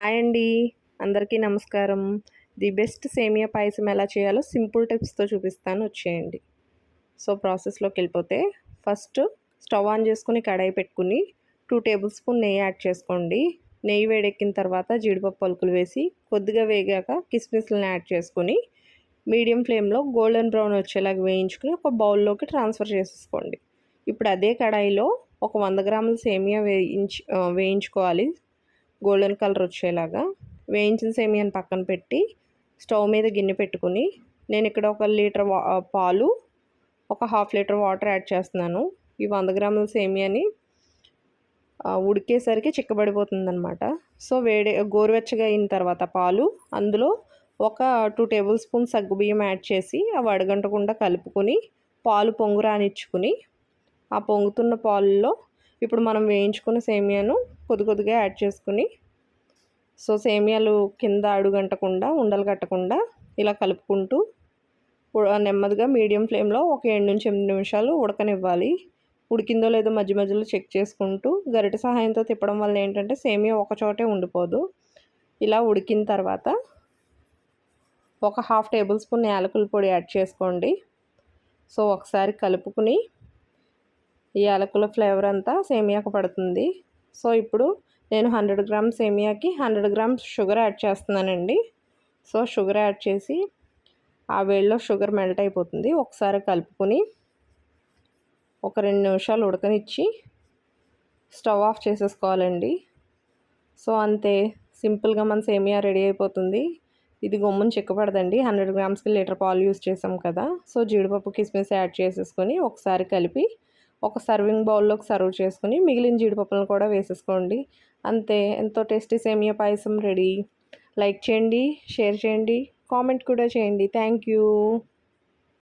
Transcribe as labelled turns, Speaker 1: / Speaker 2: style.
Speaker 1: Hi అండి. అందరికీ నమస్కారం. ది బెస్ట్ సేమియా పాయసం ఎలా చేయాలో సింపుల్ టిప్స్‌తో చూపిస్తాను వచ్చేయండి. సో, ప్రాసెస్‌లోకెళ్ళిపోతే ఫస్ట్ స్టవ్ ఆన్ చేసుకొని కడాయి పెట్టుకొని 2 టేబుల్ స్పూన్ నెయ్యి యాడ్ చేసుకోండి. నెయ్యి వేడెక్కిన తర్వాత జీడిపప్పు పలుకులు వేసి కొద్దిగా వేగాక కిస్మిస్‌లని యాడ్ చేసుకొని మీడియం ఫ్లేమ్‌లో గోల్డెన్ బ్రౌన్ వచ్చేలాగా వేయించుకొని ఒక బౌల్‌లోకి ట్రాన్స్‌ఫర్ చేసేసుకోండి. ఇప్పుడు అదే కడాయిలో ఒక 100 గ్రాముల సేమియా వేయించుకోవాలి. గోల్డెన్ కలర్ వచ్చేలాగా వేయించిన సేమియాని పక్కన పెట్టి స్టవ్ మీద గిన్నె పెట్టుకుని నేను ఇక్కడ 1 లీటర్ పాలు, ఒక 1/2 లీటర్ వాటర్ యాడ్ చేస్తున్నాను. ఈ 100 గ్రాముల సేమియాని ఉడికేసరికి చిక్కబడిపోతుందనమాట. సో, గోరువెచ్చగా అయిన తర్వాత పాలు, అందులో ఒక 2 టేబుల్ స్పూన్ సగ్గుబియ్యం యాడ్ చేసి అవి అడుగంటకుండా కలుపుకొని పాలు పొంగు రానిచ్చుకుని ఆ పొంగుతున్న పాలలో ఇప్పుడు మనం వేయించుకున్న సేమియాను కొద్దిగా యాడ్ చేసుకుని సో సేమియాలు కింద అడుగంటకుండా ఉండలు కట్టకుండా ఇలా కలుపుకుంటూ నెమ్మదిగా మీడియం ఫ్లేమ్లో ఒక 7-8 నిమిషాలు ఉడకనివ్వాలి. ఉడికిందో లేదో మధ్య మధ్యలో చెక్ చేసుకుంటూ గరిటె సహాయంతో తిప్పడం వల్ల ఏంటంటే సేమియా ఒకచోటే ఉండిపోదు. ఇలా ఉడికిన తర్వాత ఒక 1/2 టేబుల్ స్పూన్ యాలకుల పొడి యాడ్ చేసుకోండి. సో ఒకసారి కలుపుకుని ఈ యాలకుల ఫ్లేవర్ అంతా సేమియాకు పడుతుంది. సో ఇప్పుడు నేను 100 గ్రామ్స్ సేమియాకి 100 గ్రామ్స్ షుగర్ యాడ్ చేస్తున్నానండి. సో షుగర్ యాడ్ చేసి ఆ వేడిలో షుగర్ మెల్ట్ అయిపోతుంది. ఒకసారి కలుపుకొని ఒక 2 నిమిషాలు ఉడకనిచ్చి స్టవ్ ఆఫ్ చేసేసుకోవాలండి. సో అంతే, సింపుల్గా మన సేమియా రెడీ అయిపోతుంది. ఇది గమ్మున చిక్కపడదండి. 100 గ్రామ్స్కి లీటర్ పాలు యూస్ చేసాం కదా. సో జీడిపప్పు కిస్మిస్ యాడ్ చేసేసుకొని ఒకసారి కలిపి ఒక సర్వింగ్ బౌల్లోకి సర్వ్ చేసుకుని మిగిలిన జీడిపప్పులను కూడా వేసేసుకోండి. అంతే, ఎంతో టేస్టీ సేమియా పాయసం రెడీ. లైక్ చేయండి, షేర్ చేయండి, కామెంట్ కూడా చేయండి. Thank you.